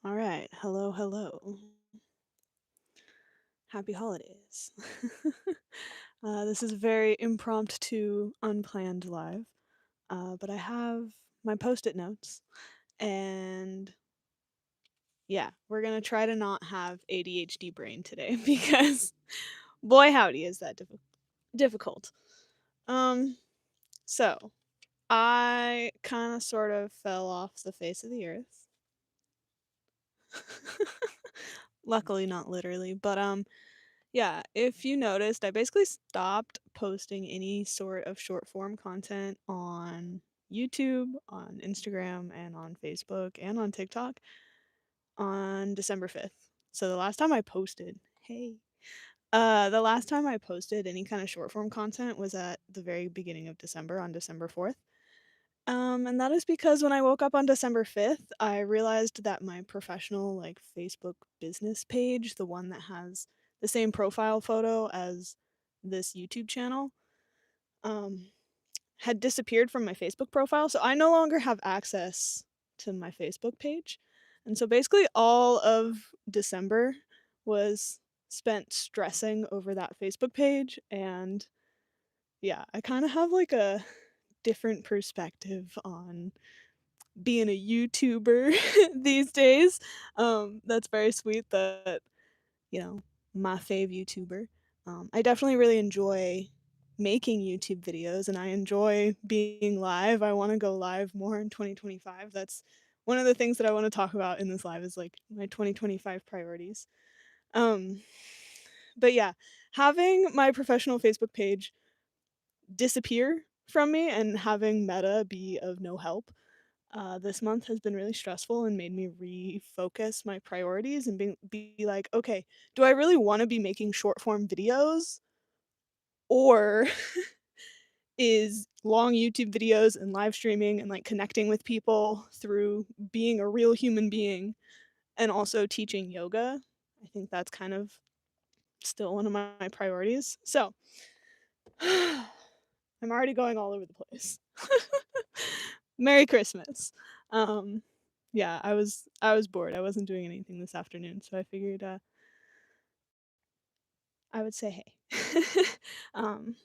All right. Hello, hello. Happy holidays. This is a very impromptu, unplanned live, but I have my post it notes, and yeah, we're gonna try to not have ADHD brain today because boy, howdy, is that difficult. Um, so I kind of sort of fell off the face of the earth. Luckily, not literally, but yeah, if you noticed, I basically stopped posting any sort of short form content on YouTube, on Instagram, and on Facebook, and on TikTok on December 5th. So the last time I posted any kind of short form content was at the very beginning of December on December 4th. And that is because when I woke up on December 5th, I realized that my professional like Facebook business page, the one that has the same profile photo as this YouTube channel, um, had disappeared from my Facebook profile. So I no longer have access to my Facebook page. And so basically all of December was spent stressing over that Facebook page. And yeah, I kind of have like a different perspective on being a YouTuber these days. That's very sweet that, you know, my fave YouTuber. I definitely really enjoy making YouTube videos and I enjoy being live. I want to go live more in 2025. That's one of the things that I want to talk about in this live is like my 2025 priorities. Um, but yeah, having my professional Facebook page disappear from me and having Meta be of no help this month has been really stressful and made me refocus my priorities and be like, okay, do I really want to be making short form videos? Or is long YouTube videos and live streaming and like connecting with people through being a real human being and also teaching yoga? I think that's kind of still one of my priorities. So I'm already going all over the place. Merry Christmas. Um, yeah, I was bored. I wasn't doing anything this afternoon, so I figured I would say hey. um,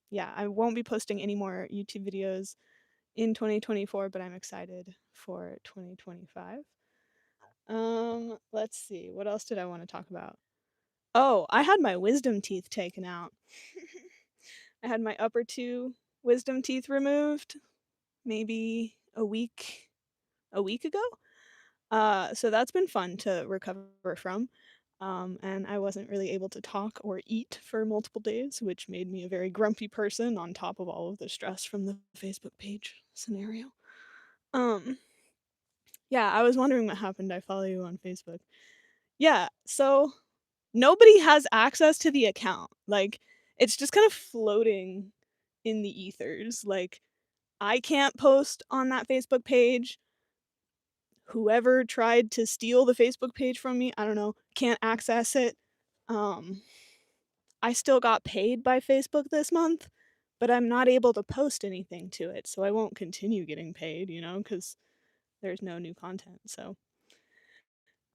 yeah, I won't be posting any more YouTube videos in 2024, but I'm excited for 2025. Let's see. What else did I want to talk about? Oh, I had my wisdom teeth taken out. I had my upper two wisdom teeth removed maybe a week ago. So that's been fun to recover from. And I wasn't really able to talk or eat for multiple days, which made me a very grumpy person on top of all of the stress from the Facebook page scenario. Um, yeah, I was wondering what happened. I follow you on Facebook. Yeah, so nobody has access to the account. Like, it's just kind of floating in the ethers. Like, I can't post on that Facebook page. Whoever tried to steal the Facebook page from me, I don't know, can't access it. Um, I still got paid by Facebook this month, but I'm not able to post anything to it, so I won't continue getting paid, because there's no new content. So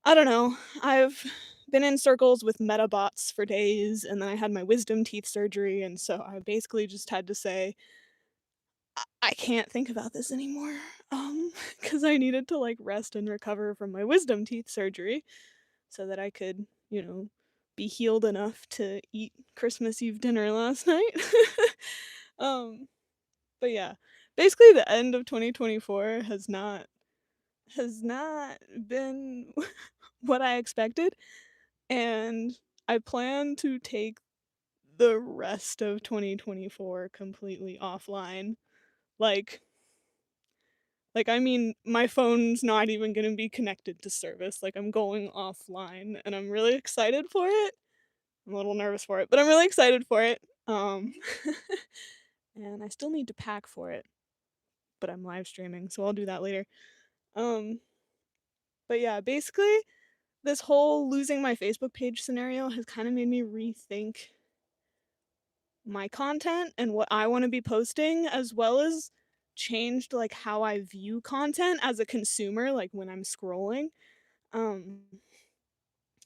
I don't know. I've been in circles with metabots for days, and then I had my wisdom teeth surgery, and so I basically just had to say, I can't think about this anymore. Because I needed to like rest and recover from my wisdom teeth surgery so that I could, be healed enough to eat Christmas Eve dinner last night. um, but yeah, basically the end of 2024 has not been what I expected, and I plan to take the rest of 2024 completely offline. Like I mean, my phone's not even gonna be connected to service. Like I'm going offline and I'm really excited for it. I'm a little nervous for it, but I'm really excited for it. And I still need to pack for it, but I'm live streaming, so I'll do that later. Um, but yeah, basically this whole losing my Facebook page scenario has kind of made me rethink my content and what I want to be posting, as well as changed like how I view content as a consumer, like when I'm scrolling. Um,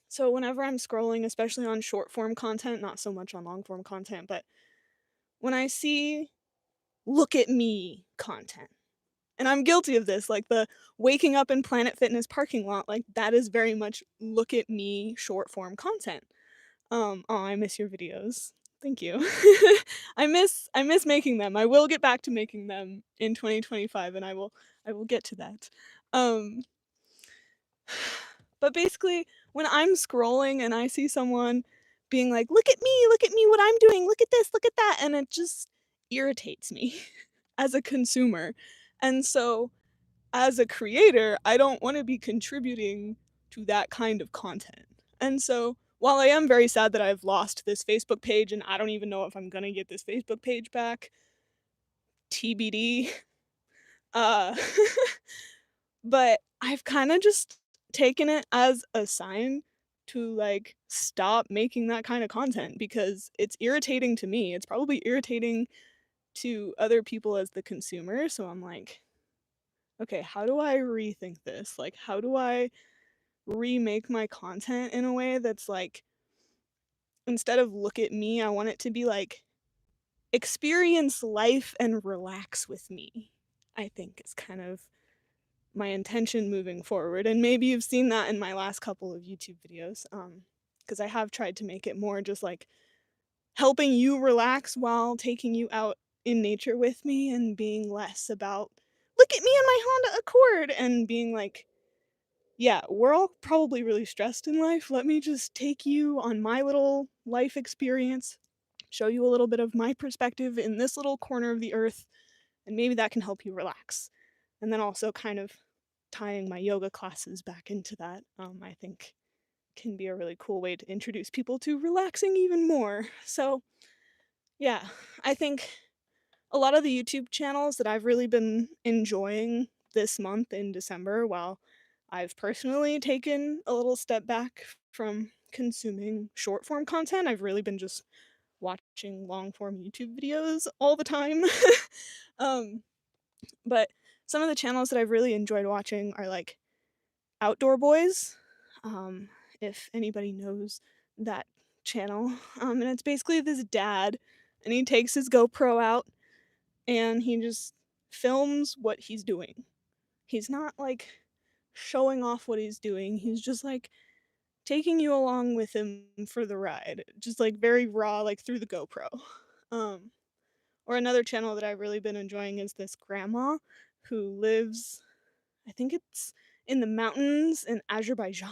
so whenever I'm scrolling, especially on short form content, not so much on long form content, but when I see "look at me" content, and I'm guilty of this, like the waking up in Planet Fitness parking lot, like that is very much "look at me" short form content. Aw, I miss your videos. Thank you. I miss making them. I will get back to making them in 2025, and I will get to that. Um, but basically, when I'm scrolling and I see someone being like, look at me, what I'm doing, look at this, look at that," and it just irritates me as a consumer. And so, as a creator, I don't wanna be contributing to that kind of content. And so, while I am very sad that I've lost this Facebook page and I don't even know if I'm gonna get this Facebook page back, TBD, uh, but I've kinda just taken it as a sign to, like, stop making that kinda content because it's irritating to me. It's probably irritating to other people as the consumer, so I'm like, "Okay, how do I rethink this? Like, how do I remake my content in a way that's like, instead of look at me, I want it to be like, experience life and relax with me," I think is kind of my intention moving forward. And maybe you've seen that in my last couple of YouTube videos. Because I have tried to make it more just like helping you relax while taking you out in nature with me and being less about, look at me and my Honda Accord, and being like, yeah, we're all probably really stressed in life. Let me just take you on my little life experience, show you a little bit of my perspective in this little corner of the earth, and maybe that can help you relax. And then also kind of tying my yoga classes back into that, I think can be a really cool way to introduce people to relaxing even more. So, yeah, I think a lot of the YouTube channels that I've really been enjoying this month in December, while I've personally taken a little step back from consuming short form content, I've really been just watching long form YouTube videos all the time. um, but some of the channels that I've really enjoyed watching are like Outdoor Boys, um, if anybody knows that channel. And it's basically this dad, and he takes his GoPro out and he just films what he's doing. He's not like showing off what he's doing. He's just like taking you along with him for the ride, just like very raw, like through the GoPro. Um, or another channel that I've really been enjoying is this grandma who lives, I think it's in the mountains in Azerbaijan.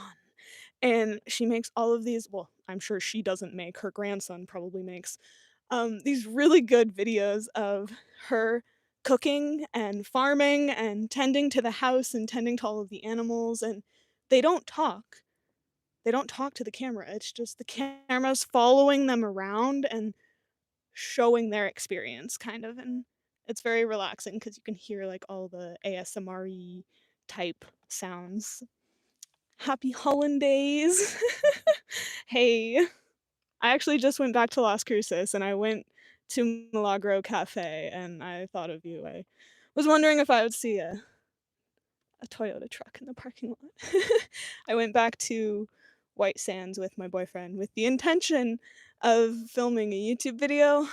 And she makes all of these, well, I'm sure she doesn't make, her grandson probably makes, these really good videos of her cooking and farming and tending to the house and tending to all of the animals, and they don't talk. They don't talk to the camera. It's just the camera's following them around and showing their experience kind of, and it's very relaxing because you can hear like all the ASMR type sounds. Happy Hollandaise. Hey, I actually just went back to Las Cruces and I went to Milagro Cafe and I thought of you. I was wondering if I would see a Toyota truck in the parking lot. I went back to White Sands with my boyfriend with the intention of filming a YouTube video.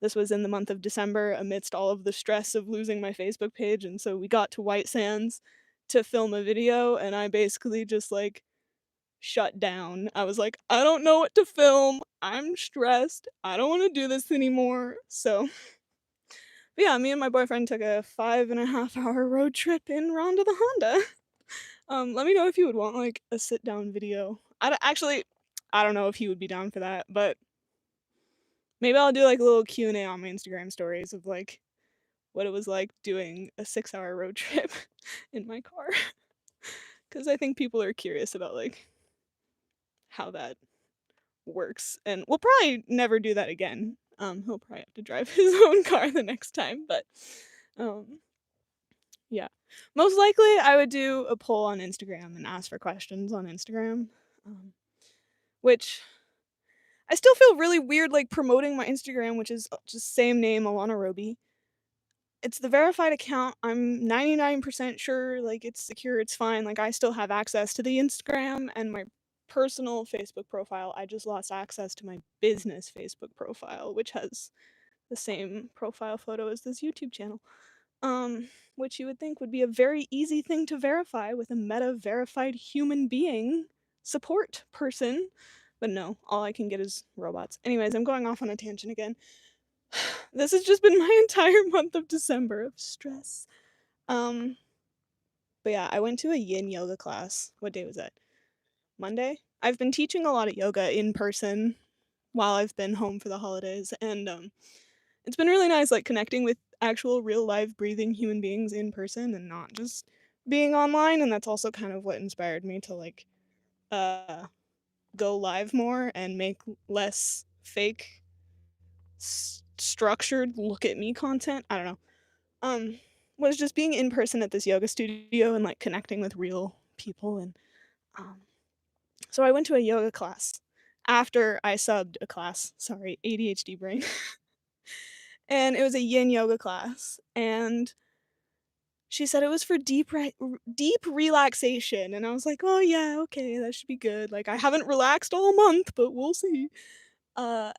This was in the month of December amidst all of the stress of losing my Facebook page, and so we got to White Sands to film a video, and I basically just like shut down. I was like, "I don't know what to film. I'm stressed. I don't wanna do this anymore." So, but yeah, me and my boyfriend took a 5.5 hour road trip in Ronda the Honda. Let me know if you would want, like, a sit down video. I don't know if he would be down for that, but maybe I'll do, like, a little Q&A on my Instagram stories of, like, what it was like doing a 6-hour road trip in my car. Because I think people are curious about, like, how that works, and we'll probably never do that again. He'll probably have to drive his own car the next time, but, um, yeah. Most likely, I would do a poll on Instagram and ask for questions on Instagram, um, which I still feel really weird, like, promoting my Instagram, which is, just same name, Alana Roby, it's the verified account. I'm 99% sure, like, it's secure, it's fine, like, I still have access to the Instagram and my personal Facebook profile. I just lost access to my business Facebook profile, which has the same profile photo as this YouTube channel. Which you would think would be a very easy thing to verify with a meta verified human being support person. But no, all I can get is robots. Anyways, I'm going off on a tangent again. This has just been my entire month of December of stress. Um, but yeah, I went to a yin yoga class. What day was that? Monday? I've been teaching a lot of yoga in person while I've been home for the holidays, and it's been really nice, like, connecting with actual real live breathing human beings in person and not just being online, and that's also kind of what inspired me to, like, uh, go live more and make less fake structured look at me content. I don't know. Was just being in person at this yoga studio and, like, connecting with real people, and, um so I went to a yoga class after I subbed a class, sorry, ADHD brain, and it was a yin yoga class, and she said it was for deep relaxation, and I was like, "Oh, yeah, okay, that should be good." Like, I haven't relaxed all month, but we'll see. Uh,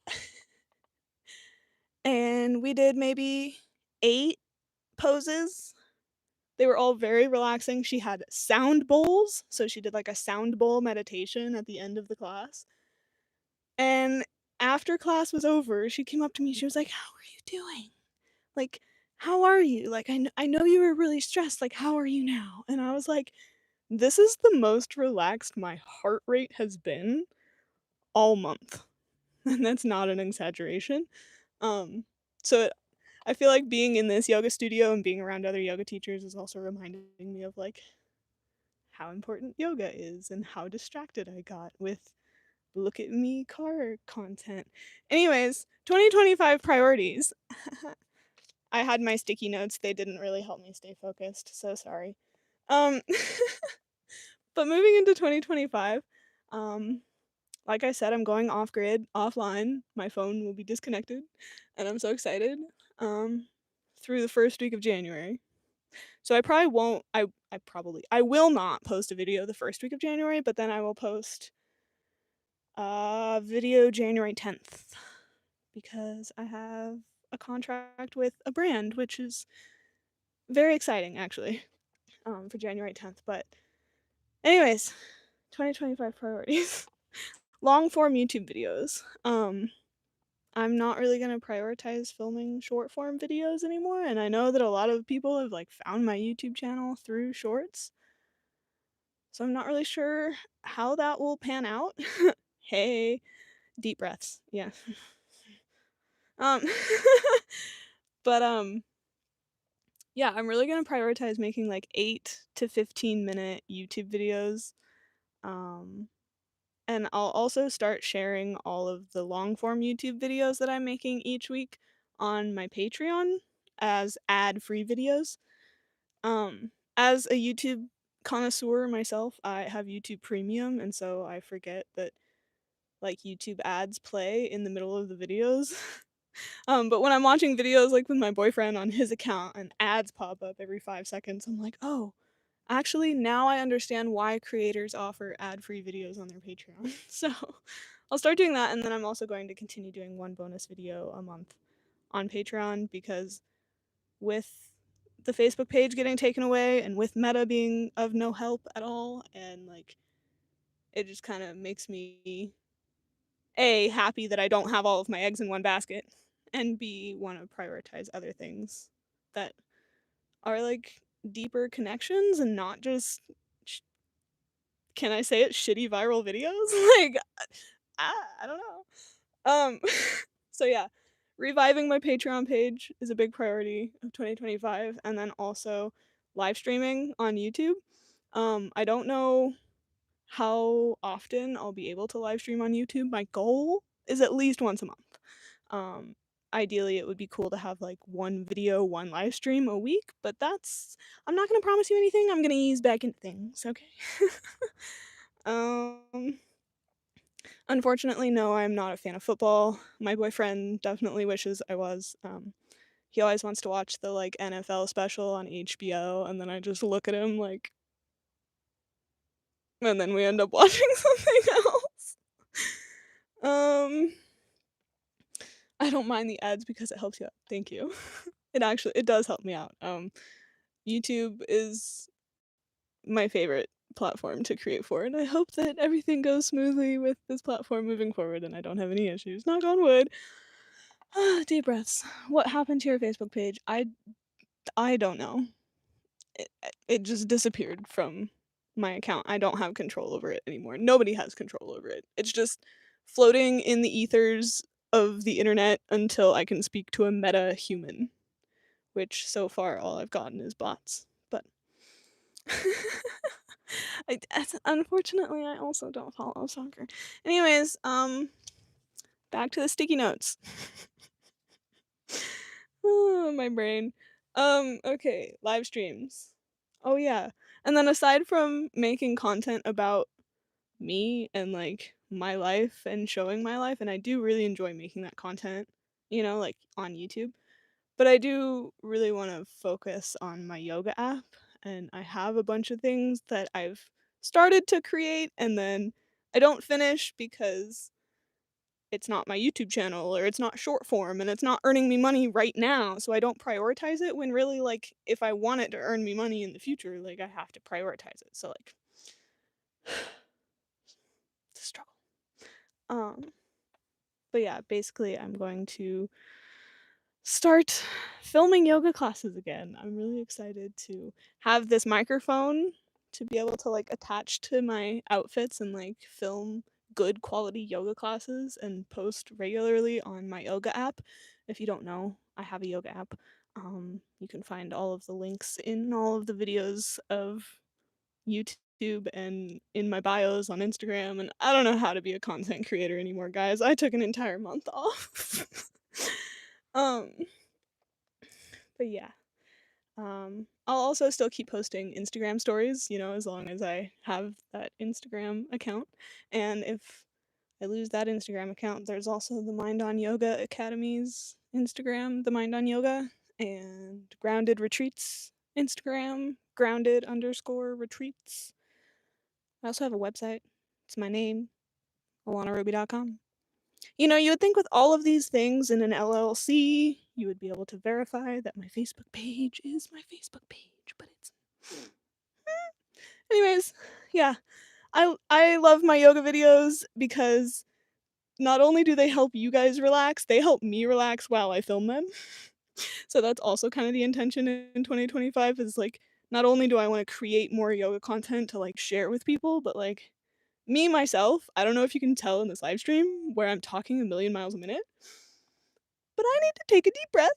and we did maybe 8 poses. They were all very relaxing. She had sound bowls, so she did, like, a sound bowl meditation at the end of the class, and after class was over, she came up to me, she was like, "How are you doing? Like, how are you? Like, I know you were really stressed, like, how are you now?" And I was like, this is the most relaxed my heart rate has been all month, and that's not an exaggeration. Um, so I feel like being in this yoga studio and being around other yoga teachers is also reminding me of, like, how important yoga is and how distracted I got with look at me car content. Anyways, 2025 priorities. I had my sticky notes, they didn't really help me stay focused, so sorry. Um, but moving into 2025, um, like I said, I'm going off grid, offline. My phone will be disconnected, and I'm so excited. Um, through the first week of January. So I probably won't. I will not post a video the first week of January, but then I will post a video January 10th because I have a contract with a brand, which is very exciting actually. For January 10th. But anyways, 2025 priorities. Long form YouTube videos. I'm not really gonna prioritize filming short form videos anymore, and I know that a lot of people have, like, found my YouTube channel through shorts, so I'm not really sure how that will pan out. Hey, deep breaths, yeah. Um, but, yeah, I'm really gonna prioritize making, like, 8 to 15-minute YouTube videos, um, and I'll also start sharing all of the long form YouTube videos that I'm making each week on my Patreon as ad-free videos. As a YouTube connoisseur myself, I have YouTube Premium, and so I forget that, like, YouTube ads play in the middle of the videos. But when I'm watching videos, like, with my boyfriend on his account and ads pop up every 5 seconds, I'm like, "Oh, actually, now I understand why creators offer ad-free videos on their Patreon." So, I'll start doing that, and then I'm also going to continue doing one bonus video a month on Patreon because with the Facebook page getting taken away and with Meta being of no help at all, and, like, it just kinda makes me, A, happy that I don't have all of my eggs in one basket, and B, wanna prioritize other things that are, like, deeper connections and not just sh can I say it, shitty viral videos? Like, I don't know. Um, so yeah, reviving my Patreon page is a big priority of 2025, and then also live streaming on YouTube. I don't know how often I'll be able to live stream on YouTube. My goal is at least once a month. Um, Ideally, it would be cool to have like one video, one live stream a week, but I'm not gonna promise you anything. I'm gonna ease back into things, okay? um, Unfortunately, no, I'm not a fan of football. My boyfriend definitely wishes I was. he always wants to watch the, like, NFL special on HBO, and then I just look at him, like, and then we end up watching something else. Um, I don't mind the ads because it helps you out. Thank you. It does help me out. YouTube is my favorite platform to create for, and I hope that everything goes smoothly with this platform moving forward and I don't have any issues. Knock on wood. Deep breaths. What happened to your Facebook page? I don't know. It just disappeared from my account. I don't have control over it anymore. Nobody has control over it. It's just floating in the ethers of the internet until I can speak to a meta human, which so far all I've gotten is bots. But unfortunately, I also don't follow soccer. Anyways, back to the sticky notes. Oh, my brain. Okay, live streams. Oh yeah. And then aside from making content about me and like my life and showing my life, and I do really enjoy making that content, like on YouTube. But I do really want to focus on my yoga app, and I have a bunch of things that I've started to create and then I don't finish because it's not my YouTube channel or it's not short form and it's not earning me money right now, so I don't prioritize it when really like if I want it to earn me money in the future, like I have to prioritize it. So like it's a struggle. Um but yeah, basically I'm going to start filming yoga classes again. I'm really excited to have this microphone to be able to like attach to my outfits and like film good quality yoga classes and post regularly on my yoga app. If you don't know, I have a yoga app. You can find all of the links in all of the videos of YouTube and in my bios on Instagram. And I don't know how to be a content creator anymore, guys. I took an entire month off. um, but yeah. I'll also still keep posting Instagram stories, as long as I have that Instagram account. And if I lose that Instagram account, there's also the Mind on Yoga Academy's Instagram, the Mind on Yoga, and Grounded Retreats Instagram, grounded_retreats. I also have a website. It's my name, alanaruby.com. You would think with all of these things in an LLC, you would be able to verify that my Facebook page is my Facebook page, but it's anyways, yeah. I love my yoga videos because not only do they help you guys relax, they help me relax while I film them. So that's also kind of the intention in 2025 is like not only do I want to create more yoga content to like share with people, but like me myself, I don't know if you can tell in this live stream where I'm talking a million miles a minute, but I need to take a deep breath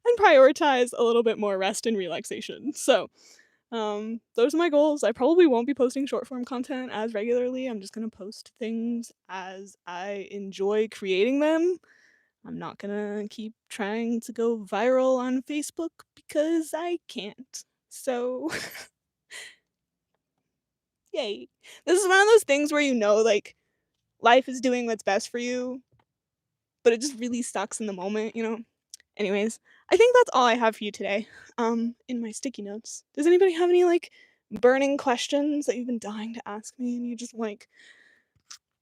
and prioritize a little bit more rest and relaxation. So, those are my goals. I probably won't be posting short form content as regularly. I'm just gonna post things as I enjoy creating them. I'm not gonna keep trying to go viral on Facebook because I can't. So, yay. This is one of those things where like life is doing what's best for you, but it just really sucks in the moment. Anyways, I think that's all I have for you today, in my sticky notes. Does anybody have any, like, burning questions that you've been dying to ask me and you just, like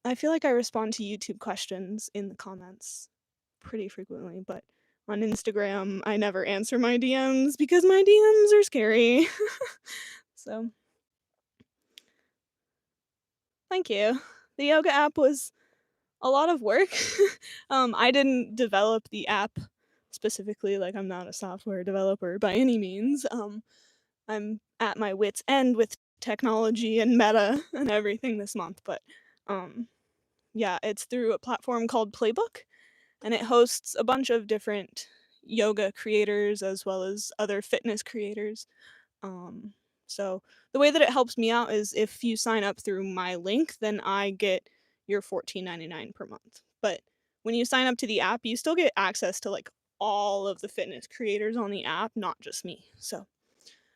I feel like I respond to YouTube questions in the comments pretty frequently, but on Instagram, I never answer my DMs because my DMs are scary. So, thank you. The yoga app was a lot of work. I didn't develop the app specifically, like, I'm not a software developer by any means. I'm at my wit's end with technology and meta and everything this month, but um, yeah, it's through a platform called Playbook, and it hosts a bunch of different yoga creators as well as other fitness creators. Um, so the way that it helps me out is if you sign up through my link, then I get your $14.99 per month. But when you sign up to the app, you still get access to like all of the fitness creators on the app, not just me. So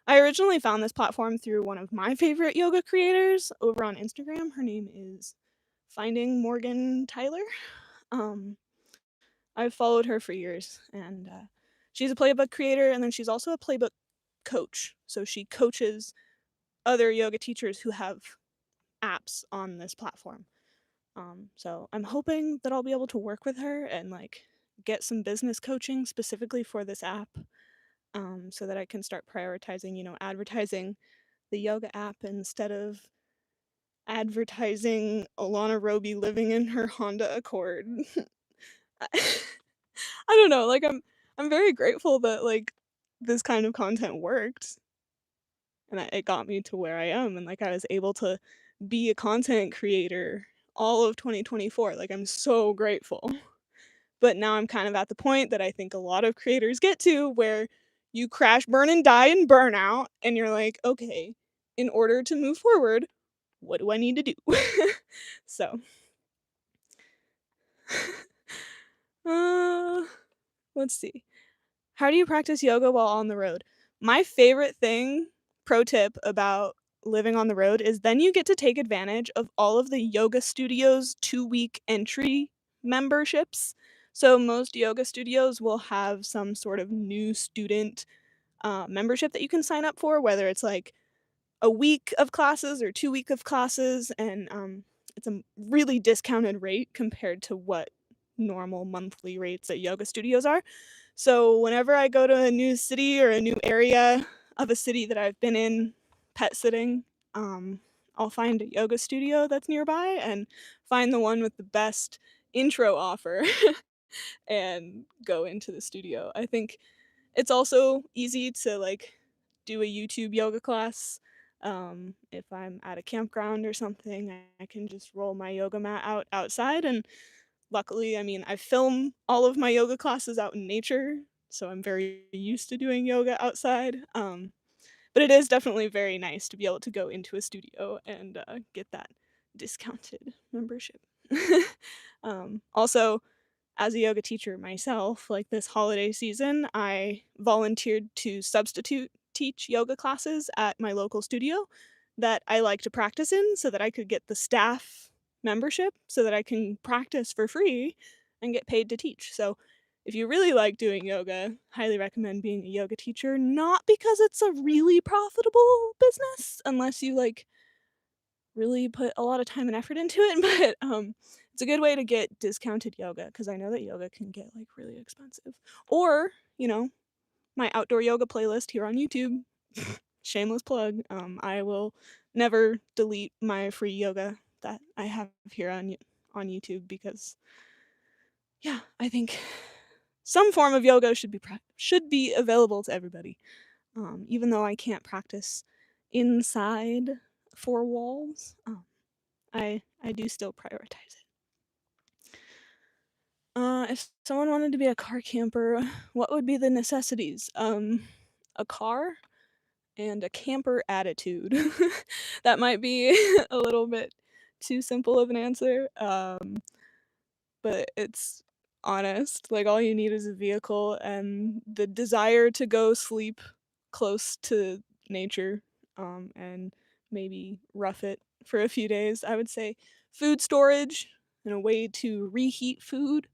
I originally found this platform through one of my favorite yoga creators over on Instagram. Her name is Finding Morgan Tyler. Um, I've followed her for years, and she's a playbook creator, and then she's also a playbook coach. So she coaches other yoga teachers who have apps on this platform. So I'm hoping that I'll be able to work with her and like get some business coaching specifically for this app, so that I can start prioritizing, advertising the yoga app instead of advertising Alana Roby living in her Honda Accord. I I don't know, like I'm very grateful that like this kind of content worked and that it got me to where I am and like I was able to be a content creator all of 2024. Like I'm so grateful. But now I'm kind of at the point that I think a lot of creators get to where you crash, burn, and die in burnout, and you're like, okay, in order to move forward, what do I need to do? So, uh, let's see. How do you practice yoga while on the road? My favorite thing, pro tip about living on the road, is then you get to take advantage of all of the yoga studios 2 week entry memberships. So, most yoga studios will have some sort of new student membership that you can sign up for, whether it's like a week of classes or 2 week of classes, and it's a really discounted rate compared to what normal monthly rates at yoga studios are. So whenever I go to a new city or a new area of a city that I've been in pet sitting, I'll find a yoga studio that's nearby and find the one with the best intro offer and go into the studio. I think it's also easy to like do a YouTube yoga class. If I'm at a campground or something, I can just roll my yoga mat out outside. And luckily, I mean, I film all of my yoga classes out in nature, so I'm very used to doing yoga outside. But it is definitely very nice to be able to go into a studio and get that discounted membership. Also, as a yoga teacher myself, like this holiday season, I volunteered to substitute teach yoga classes at my local studio that I like to practice in so that I could get the staff membership so that I can practice for free and get paid to teach. So, if you really like doing yoga, highly recommend being a yoga teacher, not because it's a really profitable business unless you like really put a lot of time and effort into it, but it's a good way to get discounted yoga because I know that yoga can get like really expensive. Or, you know, my outdoor yoga playlist here on YouTube. Shameless plug. I will never delete my free yoga that I have here on YouTube because yeah, I think some form of yoga should be available to everybody. Even though I can't practice inside four walls. I do still prioritize it. If someone wanted to be a car camper, what would be the necessities? A car and a camper attitude. That might be a little bit too simple of an answer, but it's honest. Like all you need is a vehicle and the desire to go sleep close to nature, and maybe rough it for a few days. I would say food storage and a way to reheat food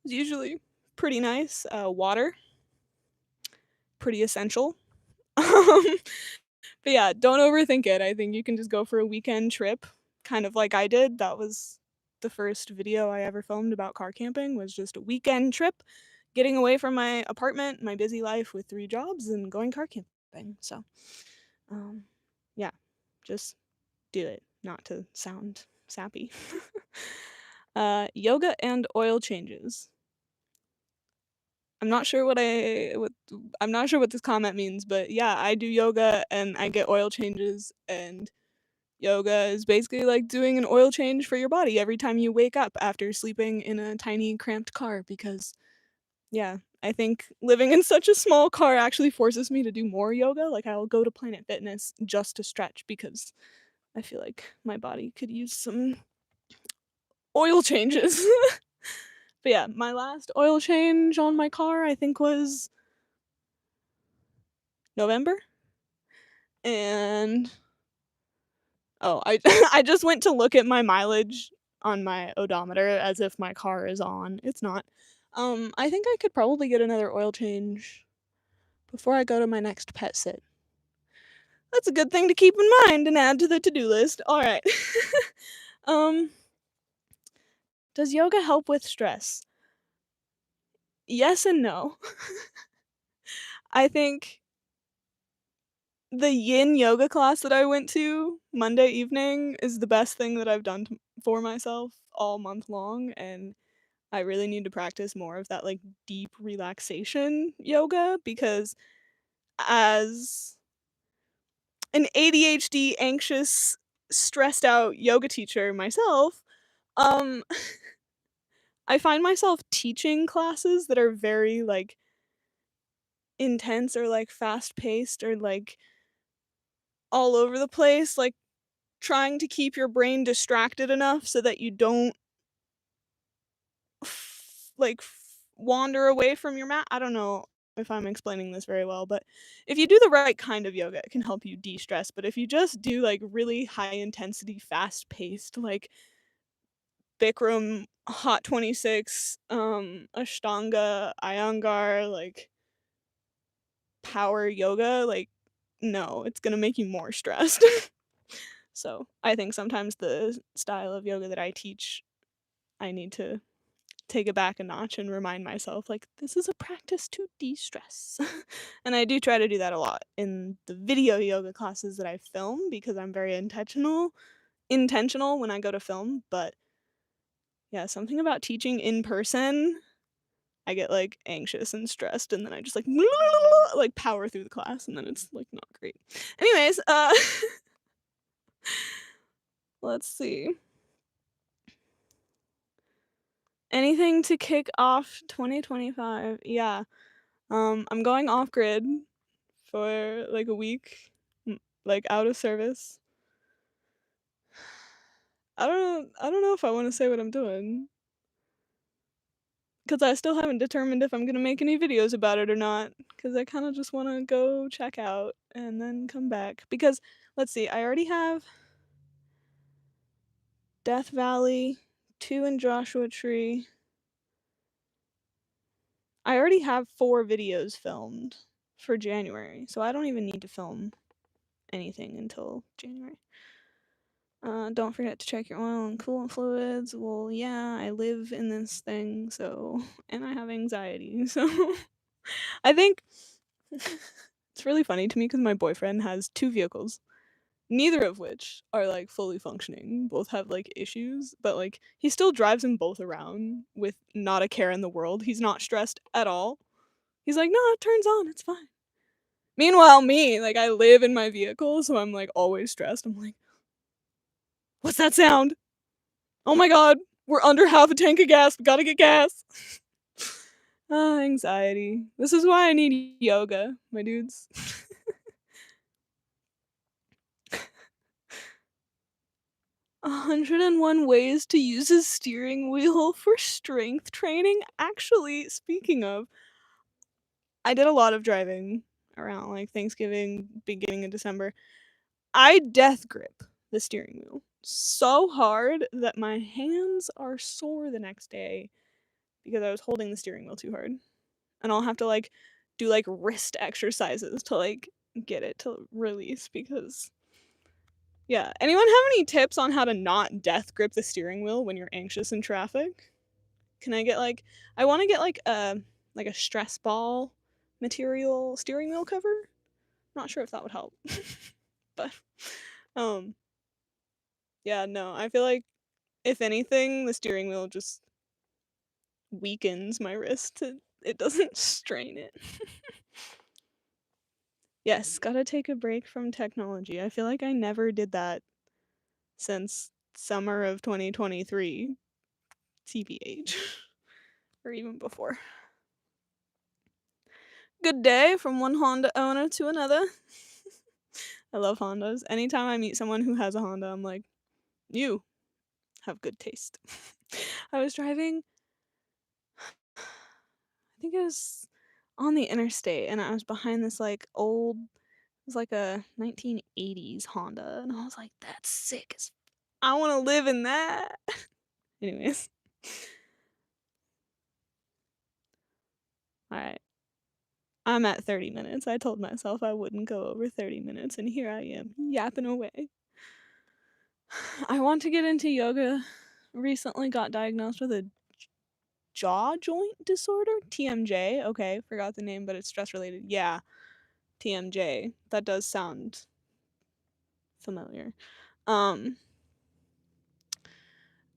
is usually pretty nice. Water, pretty essential. Um, but yeah, don't overthink it. I think you can just go for a weekend trip, kind of like I did. That was the first video I ever filmed about car camping was just a weekend trip, getting away from my apartment, my busy life with 3 jobs, and going car camping. So, um, yeah, just do it, not to sound sappy. Yoga and oil changes. I'm not sure what I'm not sure what this comment means, but yeah, I do yoga and I get oil changes, and yoga is basically like doing an oil change for your body every time you wake up after sleeping in a tiny cramped car because yeah, I think living in such a small car actually forces me to do more yoga. Like I'll go to Planet Fitness just to stretch because I feel like my body could use some oil changes. But yeah, my last oil change on my car I think was November. And oh, I I just went to look at my mileage on my odometer as if my car is on. It's not. I think I could probably get another oil change before I go to my next pet sit. That's a good thing to keep in mind and add to the to-do list. All right. um, does yoga help with stress? Yes and no. I think the yin yoga class that I went to Monday evening is the best thing that I've done for myself all month long, and I really need to practice more of that like deep relaxation yoga because as an ADHD, anxious, stressed out yoga teacher myself, um I find myself teaching classes that are very like intense or like fast paced or like all over the place, like trying to keep your brain distracted enough so that you don't wander away from your mat. I don't know if I'm explaining this very well, but if you do the right kind of yoga, it can help you de-stress. But if you just do like really high intensity, fast paced, like Bikram, Hot 26, Ashtanga, Iyengar, like power yoga, like no, it's gonna make you more stressed. So I think sometimes the style of yoga that I teach, I need to take it back a notch and remind myself like this is a practice to de-stress. And I do try to do that a lot in the video yoga classes that I film because I'm very intentional when I go to film, but yeah, something about teaching in person, I get like anxious and stressed and then I just like like power through the class and then it's like not great. Anyways, let's see. Anything to kick off 2025? Yeah. I'm going off grid for like a week, like out of service. I don't know if I want to say what I'm doing because I still haven't determined if I'm gonna make any videos about it or not. Because I kind of just want to go check out and then come back. Because let's see, I already have Death Valley, 2 in Joshua Tree. I already have 4 videos filmed for January, so I don't even need to film anything until January. Don't forget to check your oil and coolant fluids. Well, yeah, I live in this thing, so and I have anxiety, so I think it's really funny to me because my boyfriend has 2 vehicles, neither of which are like fully functioning. Both have like issues, but like he still drives them both around with not a care in the world. He's not stressed at all. He's like, no, it turns on, it's fine. Meanwhile, me, like I live in my vehicle, so I'm like always stressed. I'm like, what's that sound? Oh my god, we're under half a tank of gas. We gotta get gas. Ah, anxiety. This is why I need yoga, my dudes. 101 ways to use a steering wheel for strength training. Actually, speaking of, I did a lot of driving around like Thanksgiving, beginning of December. I death grip the steering wheel so hard that my hands are sore the next day because I was holding the steering wheel too hard. And I'll have to like do like wrist exercises to like get it to release because yeah. Anyone have any tips on how to not death grip the steering wheel when you're anxious in traffic? Can I get like I want to get like a stress ball material steering wheel cover? Not sure if that would help. But um yeah, no. I feel like if anything the steering wheel just weakens my wrist. It doesn't strain it. Yes, gotta take a break from technology. I feel like I never did that since summer of 2023, TBH, or even before. Good day from one Honda owner to another. I love Hondas. Anytime I meet someone who has a Honda, I'm like, you have good taste. I was driving, I think it was on the interstate, and I was behind this like old, it was like a 1980s Honda, and I was like, that's sick. I want to live in that. Anyways, Alright. I'm at 30 minutes. I told myself I wouldn't go over 30 minutes, and here I am, yapping away. I want to get into yoga. Recently got diagnosed with a jaw joint disorder? TMJ. Okay, forgot the name, but it's stress related. Yeah, TMJ. That does sound familiar. Um,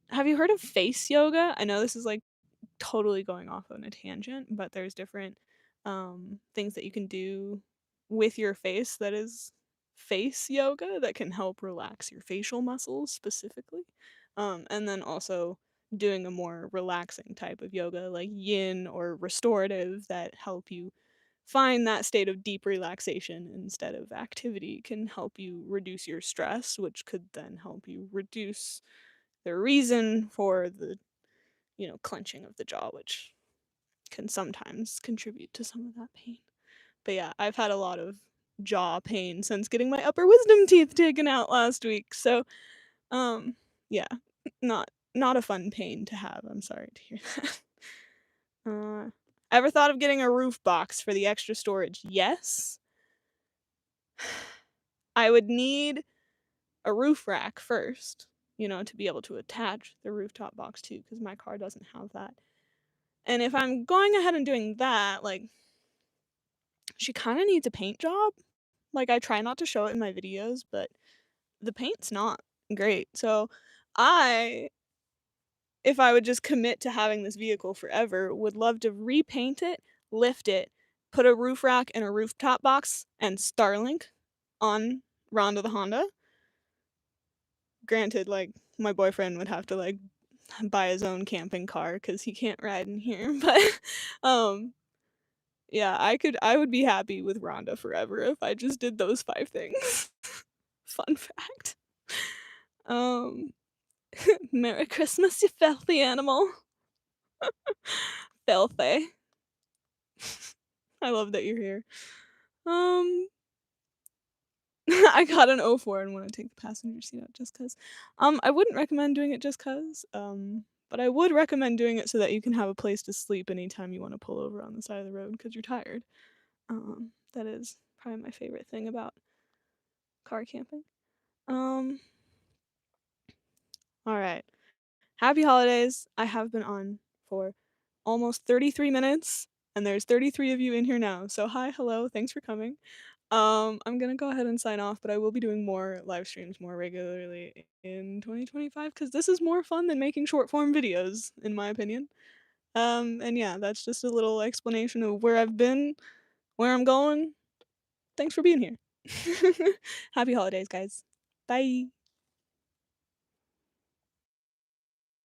have you heard of face yoga? I know this is like totally going off on a tangent, but there's different things that you can do with your face that is face yoga that can help relax your facial muscles specifically. And then also doing a more relaxing type of yoga like yin or restorative that help you find that state of deep relaxation instead of activity can help you reduce your stress, which could then help you reduce the reason for the clenching of the jaw, which can sometimes contribute to some of that pain. But yeah, I've had a lot of jaw pain since getting my upper wisdom teeth taken out last week. So, um, yeah, not a fun pain to have. I'm sorry to hear that. Uh, ever thought of getting a roof box for the extra storage? Yes. I would need a roof rack first, to be able to attach the rooftop box to, because my car doesn't have that. And if I'm going ahead and doing that, like, she kinda needs a paint job. Like, I try not to show it in my videos, but the paint's not great. So, I, if I would just commit to having this vehicle forever, would love to repaint it, lift it, put a roof rack and a rooftop box and Starlink on Rhonda the Honda. Granted, like, my boyfriend would have to, like, buy his own camping car because he can't ride in here, but, um, yeah, I would be happy with Rhonda forever if I just did those 5 things. Fun fact. Um, Merry Christmas, you filthy animal. Filthy. I love that you're here. Um, I got an '04 and wanna take the passenger seat out just 'cause. I wouldn't recommend doing it just 'cause, but I would recommend doing it so that you can have a place to sleep anytime you wanna pull over on the side of the road because 'cause you're tired. That is probably my favorite thing about car camping. Um, alright. Happy holidays. I have been on for almost 33 minutes, and there's 33 of you in here now. So hi, hello, thanks for coming. I'm gonna go ahead and sign off, but I will be doing more live streams more regularly in 2025 because this is more fun than making short form videos, in my opinion. And yeah, that's just a little explanation of where I've been, where I'm going. Thanks for being here. Happy holidays, guys. Bye.